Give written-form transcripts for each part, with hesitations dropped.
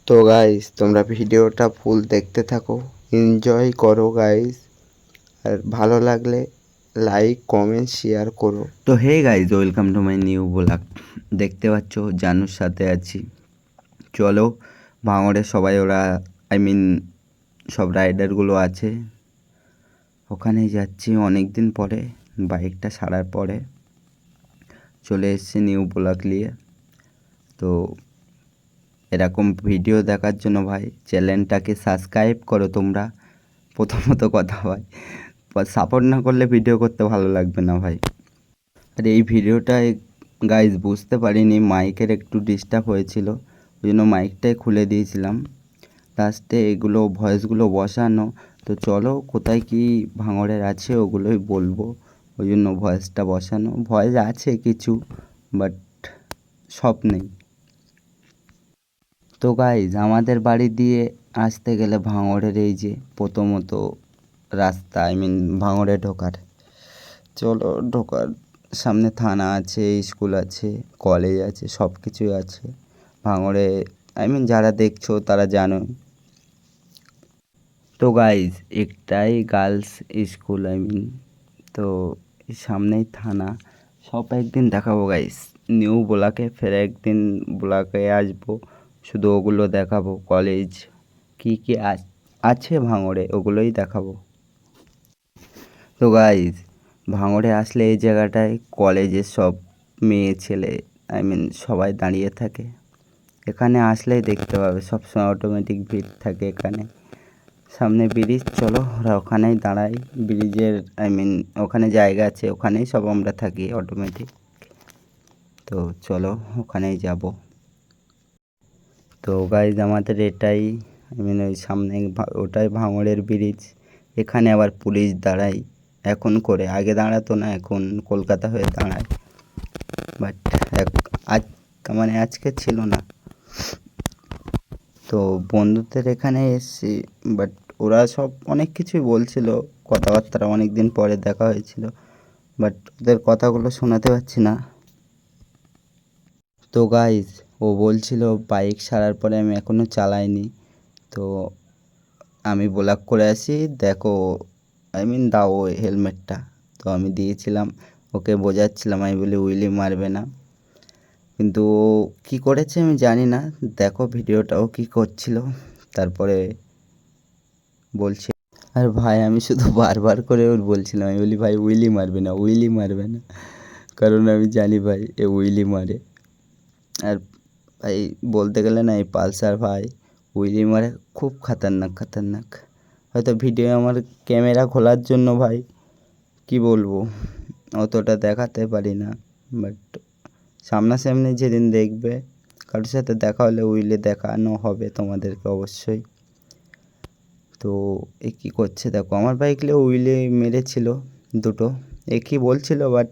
তো গাইস তোমরা ভিডিওটা ফুল দেখতে থাকো, এনজয় করো গাইস, আর ভালো লাগলে লাইক কমেন্ট শেয়ার করো। তো hey guys, welcome to my new blog. দেখতে পাচ্ছ জানুর সাথে আছি। চলো ভাঙড়ে সবাই ওরা সব রাইডারগুলো আছে, ওখানেই যাচ্ছি অনেক দিন পরে। বাইকটা সারার পরে চলে এসেছি নিউ ব্লগ নিয়ে। তো এরকম ভিডিও দেখার জন্য ভাই চ্যানেলটাকে সাবস্ক্রাইব করো তোমরা। প্রথমত কথা ভাই, সাপোর্ট না করলে ভিডিও করতে ভালো লাগবে না ভাই। আর এই ভিডিওটায় গাইজ বুঝতে পারিনি, মাইকের একটু ডিস্টার্ব হয়েছিল, ওই জন্য মাইকটাই খুলে দিয়েছিলাম। লাস্টে এগুলো ভয়েসগুলো বসানো, তো চলো কোথায় কি ভাঙড়ের আছে ওগুলোই বলবো, ওই জন্য ভয়েসটা বসানো। ভয়েস আছে কিছু, বাট সব নেই। তো গাইজ আমাদের বাড়ি দিয়ে আসতে গেলে ভাঙড়ের এই যে প্রথমত রাস্তা, ভাঙড়ে ঢোকার, চলো ঢোকার সামনে থানা আছে, স্কুল আছে, কলেজ আছে, সব কিছুই আছে ভাঙড়ে। যারা দেখছো তারা জানো। তো গাইজ একটাই গার্লস স্কুল, তো সামনেই থানা। সব একদিন দেখাবো গাইজ নিউ ব্লকে, ফের একদিন ব্লকে আসবো, শুধু ওগুলো দেখাবো। কলেজ কী কী আছে ভাঙড়ে ওগুলোই দেখাবো। তো গাইজ ভাঙড়ে আসলে এই জায়গাটায় কলেজের সব মেয়ে ছেলে সবাই দাঁড়িয়ে থাকে। এখানে আসলেই দেখতে পাবে সবসময় অটোমেটিক ভিড় থাকে এখানে। সামনে ব্রিজ, চলো ওরা ওখানেই দাঁড়াই। ব্রিজের ওখানে জায়গা আছে, ওখানেই সব আমরা থাকি অটোমেটিক। তো চলো ওখানেই যাব। তো গাইজ আমাদের এটাই ওই সামনে ওটাই ভাঙড়ের ব্রিজ। এখানে আবার পুলিশ দাঁড়ায় এখন করে, আগে দাঁড়াতো না, এখন কলকাতা হয়ে দাঁড়ায়। বাট আজ আজকে ছিল না। তো বন্ধুদের এখানে এসেছি, বাট ওরা সব অনেক কিছুই বলছিল, কথাবার্তা অনেক দিন পরে দেখা হয়েছিল, বাট ওদের কথাগুলো শোনাতে পারছি না। তো গাইজ ও বলছিল বাইক সারার পরে, আমি এখনও চালাইনি, তো আমি ব্লগ করে আসি, দেখো দাও ওই হেলমেটটা। তো আমি দিয়েছিলাম, ওকে বোঝাচ্ছিলাম, আমি বলি উইলি মারবে না, কিন্তু ও কী করেছে আমি জানি না। দেখো ভিডিওটাও কী করছিল, তারপরে বলছি। আর ভাই আমি শুধু বারবার করে ওর বলছিলাম, আমি বলি ভাই উইলি মারবে না, উইলি মারবে না, কারণ আমি জানি ভাই এ উইলি মারে। আর ভাই বলতে গেলে না, এই পালসার ভাই উইলি মারে খুব খাতারনাক খাতারনাক। হয়তো ভিডিও আমার ক্যামেরা খোলার জন্য ভাই কি বলবো অতটা দেখাতে পারি না, বাট সামনাসামনি যেদিন দেখবে কারোর সাথে দেখা হলে উইলে দেখানো হবে তোমাদেরকে অবশ্যই। তো এ কী করছে দেখো, আমার বাইকলে উইলে মেরেছিল দুটো, একই বলছিল, বাট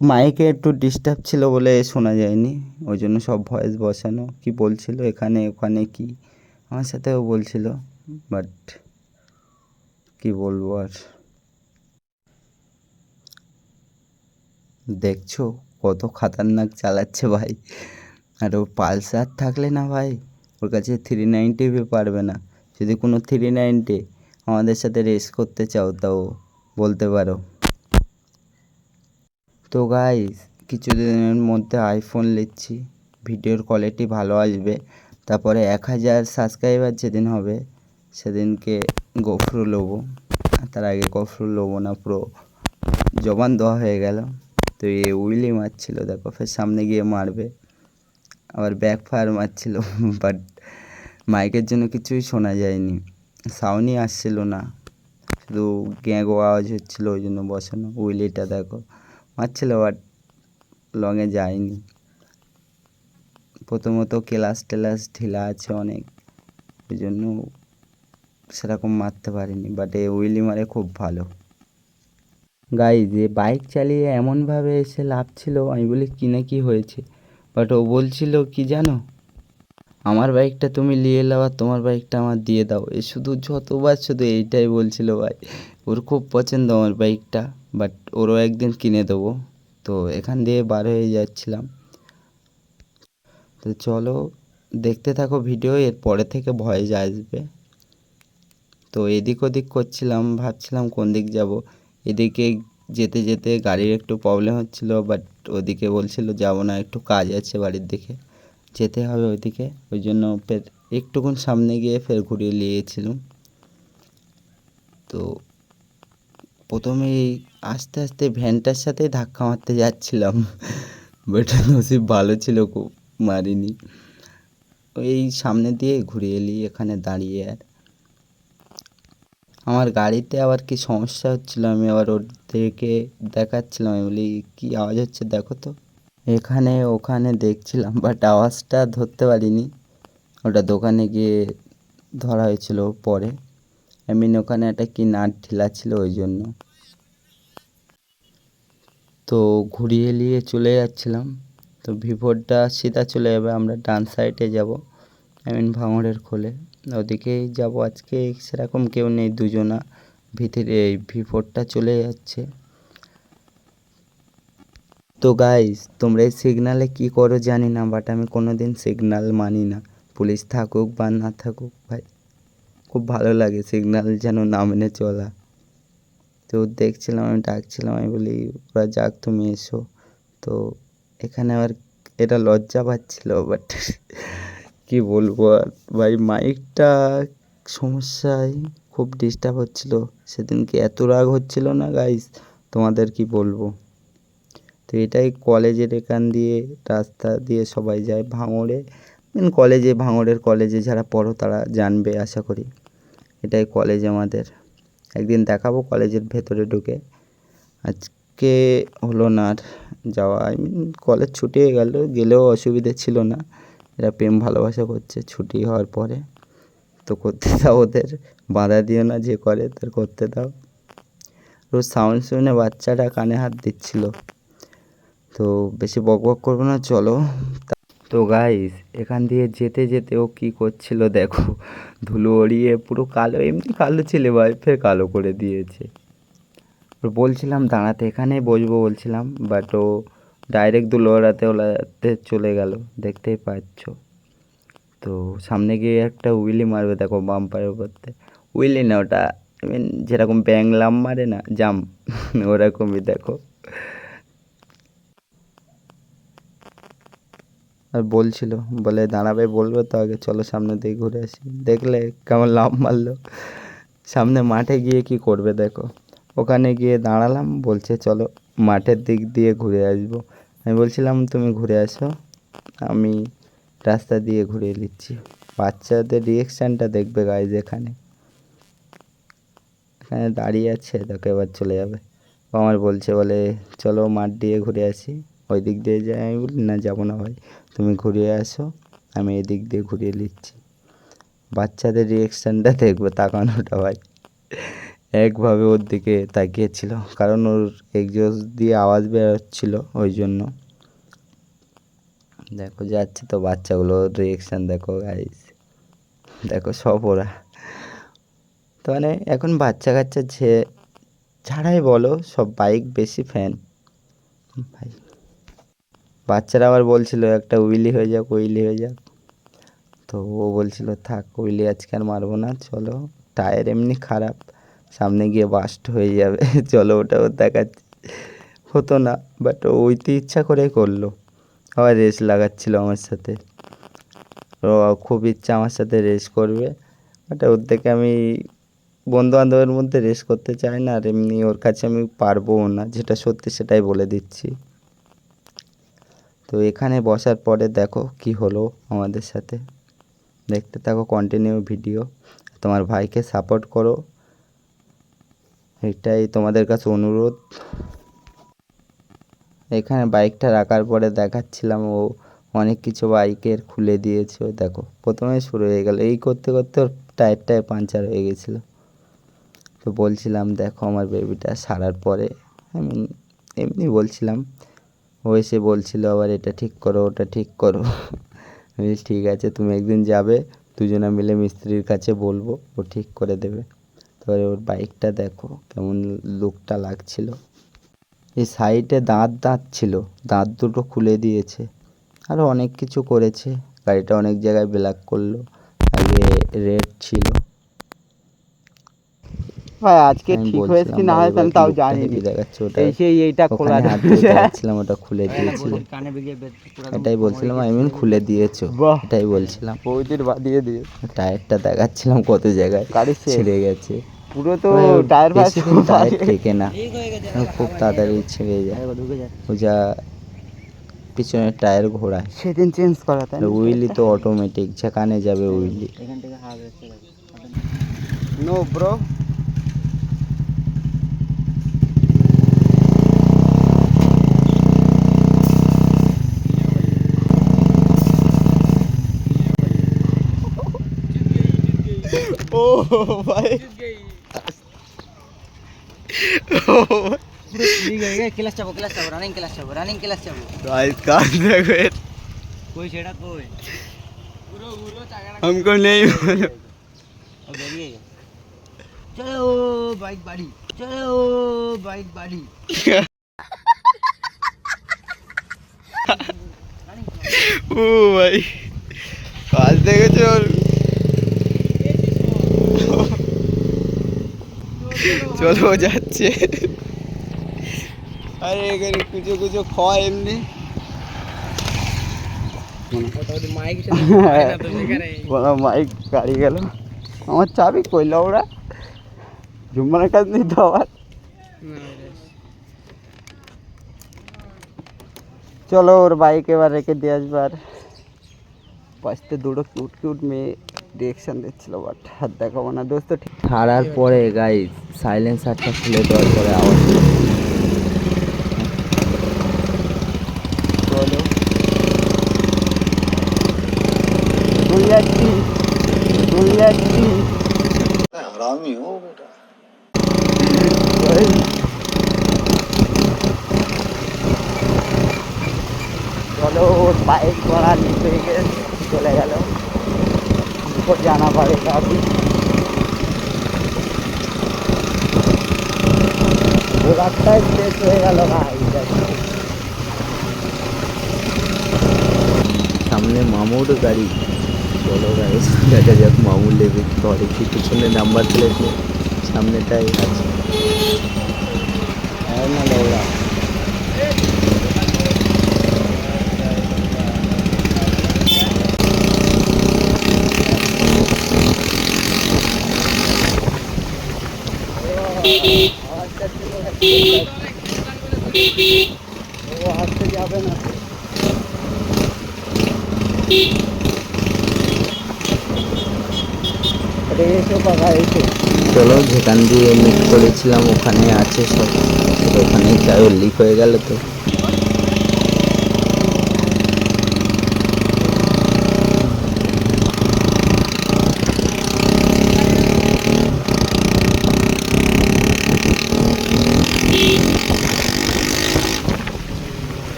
মাইকে একটু ডিস্টার্ব ছিল বলে শোনা যায়নি, ওই জন্য সব ভয়েস বসানো। কি বলছিল এখানে ওখানে কি আমার সাথেও বলছিল, বাট কি বলবো আর। দেখছো কত খাতারনাক চালাচ্ছে ভাই। আর ও পালসার থাকলে না ভাই, ওর কাছে 390 পারবে না। যদি কোনো 390 আমাদের সাথে রেস করতে চাও তাও বলতে পারো। তো গাইস কিছুদিনের মধ্যে আইফোন নিচ্ছি, ভিডিওর কোয়ালিটি ভালো আসবে। তারপরে 1000 সাবস্ক্রাইবার যেদিন হবে সেদিনকে গোপ্রো নেবো। তার আগে গোপ্রো নেবো না, পুরো জবান দেওয়া হয়ে গেল। তো এ উইলি মারছিল দেখো, ফের সামনে গিয়ে মারবে, আবার ব্যাক ফায়ার মারছিল, বাট মাইকের জন্য কিছুই শোনা যায়নি, সাউন্ডই আসছিল না, শুধু গ্যাঁগো আওয়াজ হচ্ছিলো, ওই জন্য বসানো। উইলিটা দেখো মারছিল, বাট লংয়ে যায়নি। প্রথমত ক্লাস টেলাস ঢিলা আছে অনেক, ওই জন্য সেরকম মারতে পারিনি, বাট এ উইলি মারে খুব ভালো। গাইজ এ বাইক চালিয়ে এমনভাবে এসে লাফছিল, আমি বলি কী না কি হয়েছে, বাট ও বলছিল কি জানো, আমার বাইকটা তুমি নিয়ে এলাও আর তোমার বাইকটা আমার দিয়ে দাও। এ শুধু যতবার শুধু এইটাই বলছিল ভাই, ওর খুব পছন্দ আমার বাইকটা, বাট ওরও একদিন কিনে দেবো। তো এখান দিয়ে বার হয়ে যাচ্ছিলাম। তো চলো দেখতে থাকো ভিডিও, এর পরে থেকে ভয়েস আসবে। তো এদিক ওদিক করছিলাম, ভাবছিলাম কোন দিক যাব। এদিকে যেতে যেতে গাড়ির একটু প্রবলেম হচ্ছিলো, বাট ওদিকে বলছিল যাব না, একটু কাজ আছে বাড়ির দিকে, যেতে হবে ওইদিকে। ওই জন্য ফের একটুক্ষণ সামনে গিয়ে ফের ঘুরিয়ে নিয়েছিলাম। তো প্রথমেই আস্তে আস্তে ভ্যানটার সাথে ধাক্কা মারতে যাচ্ছিলাম, বাট নসিব ভালো ছিল, খুব মারিনি। ওই সামনে দিয়ে ঘুরিয়ে এলি এখানে দাঁড়িয়ে। আর আমার গাড়িতে আবার কি সমস্যা হচ্ছিল, আমি আবার ওদেরকে দেখাচ্ছিলাম, আমি বলি কী আওয়াজ হচ্ছে দেখো তো। এখানে ওখানে দেখছিলাম, বাট আওয়াজটা ধরতে পারিনি। ওটা দোকানে গিয়ে ধরা হয়েছিল পরে। ওখানে একটা কি নাট ঢিলা ছিল, ওই জন্য। তো ঘুরিয়ে নিয়ে চলে যাচ্ছিলাম। তো ভিভোরটা সিধা চলে যাবে, আমরা ডান সাইডে যাব, ভাঙড়ের খোলে ওদিকেই যাব। আজকে সেরকম কেউ নেই, দুজনা ভিতরে এই ভিভোরটা চলে যাচ্ছে। তো গাইস, তোমরা এই সিগনালে কী করো জানি না, বাট আমি কোনো দিন সিগনাল মানি না, পুলিশ থাকুক বা না থাকুক ভাই। খুব ভালো লাগে সিগনাল যেন না মেনে চলা। তো দেখছিলাম, আমি ডাকছিলাম, আমি বলি ওরা যাক, তুমি এসো। তো এখানে আবার এটা লজ্জা পাচ্ছিল, বাট কি বলবো আর ভাই, মাইকটা সমস্যায় খুব ডিস্টার্ব হচ্ছিল সেদিনকে, এত রাগ হচ্ছিল না গাইস, তোমাদের কি বলবো। তো এটাই কলেজের এখান দিয়ে রাস্তা দিয়ে সবাই যায় ভাঙড়ে, কলেজে, ভাঙড়ের কলেজে যারা পড়ো তারা জানবে আশা করি। এটাই কলেজ আমাদের, একদিন দেখাবো কলেজের ভেতরে ঢুকে। আজকে হলো না আর যাওয়া, কলেজ ছুটি হয়ে গেলেও অসুবিধে ছিল না। এরা প্রেম ভালোবাসা করছে ছুটি হওয়ার পরে, তো করতে দাও ওদের, বাধা দিও না, যে করে তার করতে দাও। রোজ সাউন্ড শুনে বাচ্চাটা কানে হাত দিচ্ছিল। তো বেশি বক বক করবো না, চলো। তো গাইস, এখান দিয়ে যেতে যেতে ও কী করছিল দেখো, ধুলো উড়িয়ে পুরো কালো, এমনি কালো ছেলে ভাই, ফের কালো করে দিয়েছে। ওর বলছিলাম দাঁড়াতে, এখানে বসবো বলছিলাম, বাট ও ডাইরেক্ট ধুলো ওড়াতে চলে গেল, দেখতেই পাচ্ছ। তো সামনে গিয়ে একটা উইলি মারবে দেখো বাম্পারের উপরতে, উইলি না ওটা, যেরকম ব্যাং লাম মারে না জাম্প, ওরকমই দেখো। আর বলছিল, বলে দাঁড়াবে বলবে তো আগে, চলো সামনে দিয়ে ঘুরে আসি। দেখলে কেমন লাফ মারলো। সামনে মাঠে গিয়ে কি করবে দেখো, ওখানে গিয়ে দাঁড়ালাম, বলছে চলো মাঠের দিক দিয়ে ঘুরে আসবো। আমি বলছিলাম তুমি ঘুরে আসো, আমি রাস্তা দিয়ে ঘুরিয়ে নিচ্ছি। বাচ্চাদের রিয়েকশানটা দেখবে গাইজ, এখানে এখানে দাঁড়িয়ে আছে দেখো, এবার চলে যাবে। ও আমার বলছে, বলে চলো মাঠ দিয়ে ঘুরে আসি, ওই দিক দিয়ে যাই। আমি বলি না, যাবো না ভাই, তুমি ঘুরিয়ে আসো, আমি এই দিক দিয়ে ঘুরিয়ে নিচ্ছি। বাচ্চাদের রিয়েকশানটা দেখবে, তাকানোটা ভাই, একভাবে ওর দিকে তাকিয়েছিল, কারণ ওর এক্সজস্ট দিয়ে আওয়াজ বেরোচ্ছিল, ওই জন্য। দেখো যাচ্ছে তো বাচ্চাগুলোর রিয়েকশান দেখো গাইস, দেখো সব ওরা। তো মানে এখন বাচ্চা কাচ্চা ছাড়াই বলো, সব বাইক বেশি ফ্যান ভাই। বাচ্চারা আবার বলছিল একটা উইলি হয়ে যাক, উইলি হয়ে যাক। তো ও বলছিল থাক, উইলি আজকে আর মারবো না, চলো, টায়ার এমনি খারাপ, সামনে গিয়ে বাস্ট হয়ে যাবে, চলো ওটাও দেখাচ্ছি। হতো না, বাট ও ওইতে ইচ্ছা করেই করলো। আবার রেস লাগাচ্ছিল আমার সাথে, ও খুব ইচ্ছা আমার সাথে রেস করবে, বাট ওর থেকে আমি বন্ধু বান্ধবের মধ্যে রেস করতে চাই না, আর এমনি ওর কাছে আমি পারবোও না, যেটা সত্যি সেটাই বলে দিচ্ছি। তো এখানে বসার পরে দেখো কি হলো আমাদের সাথে, দেখতে থাকো কন্টিনিউ ভিডিও, তোমার ভাইকে সাপোর্ট করো, এটাই তোমাদের কাছে অনুরোধ। এখানে বাইকটা রাখার পরে দেখাচ্ছিলাম, ও অনেক কিছু বাইকের খুলে দিয়েছে, ও দেখো প্রথমে শুরু হয়ে গেল, এই করতে করতে ওর টায়ারটায় পাঞ্চার হয়ে গেছিলো। তো বলছিলাম দেখো আমার বেবিটা সারার পরে, আমি এমনি বলছিলাম, ও এসে বলছিল আবার এটা ঠিক করো ওটা ঠিক করো। আমি বলছি, ঠিক আছে তুমি একদিন যাবে, দুজনে মিলে মিস্ত্রির কাছে বলবো, ও ঠিক করে দেবে। তো এবারে ওর বাইকটা দেখো কেমন লুকটা লাগছিল। এই সাইডে দাঁত ছিল, দাঁত দুটো খুলে দিয়েছে, আরও অনেক কিছু করেছে। গাড়িটা অনেক জায়গায় ব্ল্যাক করলো, আগে রেড ছিল। ভাই আজকে আমি ঠিক হয়েছে বলছিলাম কি না ভাই হয়েছে এবার আমি তাও লুকটা জানি হেভি না। দেখাচ্ছে। ওটা এই সেই এইটা খোলা ওখানে হাত দিয়ে দেখাচ্ছিলাম, ওটা খুলে দিয়েছিল। এটাই বলছিলাম, আই মিন খুলে দিয়েছো, বাহ এটাই বলছিলাম। বৌদির দিয়ে দিয়ে টায়ারটা দেখাচ্ছিলাম কত জায়গায় গাড়ি শেষ ছিঁড়ে গেছে। পুরো তো ভাই ওর টায়ার ফায়ার বেশি দিন টায়ার টেকে না, খুব তাড়াতাড়ি ছিঁড়ে যায়। ও যা পিছনের টায়ার ঘোরায়। সেদিন চেঞ্জ করা তাই না? উইলি তো অটোমেটিক, যেখানে যাবে উইলি। No bro. ও ভাই क्लास चाबो रनिंग क्लास चाबो गाइस कार देखो ये कोई छेड़ा कोई हमको नहीं मालूम। अब देखिए चलो बाइक बाड़ी ও ভাই কাজ দেখেছো ওর? চলো যাচ্ছে। আরে এখানে কুচো কুচো খাওয়া এমনি বলো মাইক গাড়ি গেল। আমার চাবি কইল ওরা জুম্মানের কাজ নেই তো আবার। চলো ওর বাইক এবার রেখে দিয়ে আসবার। পাশে দুটো কিউট মেয়ে ডিরেকশন দিচ্ছিল, বাট হাত দেখাবো না দোস্ত। ঠিক ছাড়ার পরে গাইস সাইলেন্সারটা খুলে দেওয়ার পরে আওয়াজ চলো দুলিয়াচ্ছি हरामी हो बेटा। चलो और बाइक वाला निकल चले गल हमको जाना पड़ेगा अभी। वो रास्ता स्टेज हो गल भाई। সামনে মামুর গাড়ি। চলো গাইস দেখা যাক মামুর লেবে ধরে কি। পিছনে নাম্বার প্লেট নেই, সামনেটাই আছে। ना लौड़ा वो हाथ से जाबे ना। अरे ये पका ऐसे চলো যেখান দিয়ে মিট করেছিলাম ওখানে আছে সব, ওখানেই যাই। লিক হয়ে গেল তো।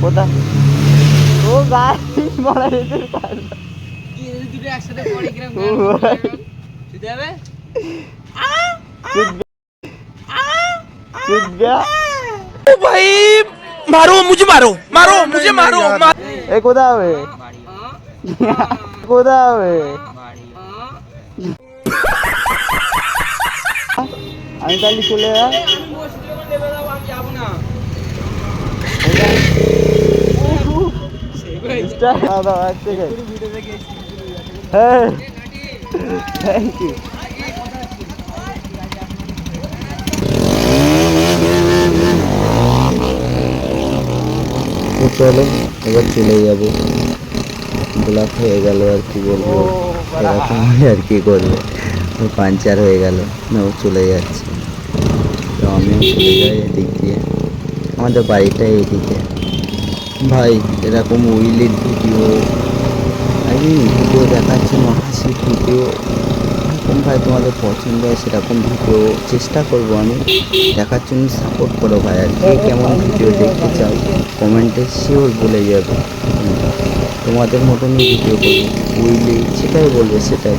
কোথা ও গাছ মারা যেতে দুটো একসাথে পড়ে কিরম শুতে হবে चुप गया भाई मारो मुझे मारो ए कोदा হবে কোথা হবে? আমি তাহলে চলে যা। হ্যাঁ থ্যাংক ইউ। তো চলো এবার চলে যাব। ব্লক হয়ে গেল আর কি বলবো, এরকম আর কি করবে। পাঞ্চার হয়ে গেল না, ও চলে যাচ্ছে। তো আমিও চলে যাই এদিক দিয়ে। আমাদের বাড়িটা এদিকে। ভাই এরকম উইলির ভিডিও, আই মিন ভিডিও দেখাচ্ছে, হাসির ভিডিও যেরকম ভাই তোমাদের পছন্দ হয় সেরকম ভিডিও চেষ্টা করব আমি দেখার জন্য। সাপোর্ট করো ভাই, আর কে কেমন ভিডিও দেখতে চাও কমেন্টে শিওর বলে যাবে। তোমাদের মতনই ভিডিও করবো, বুঝলি, যেটাই বলবে সেটাই।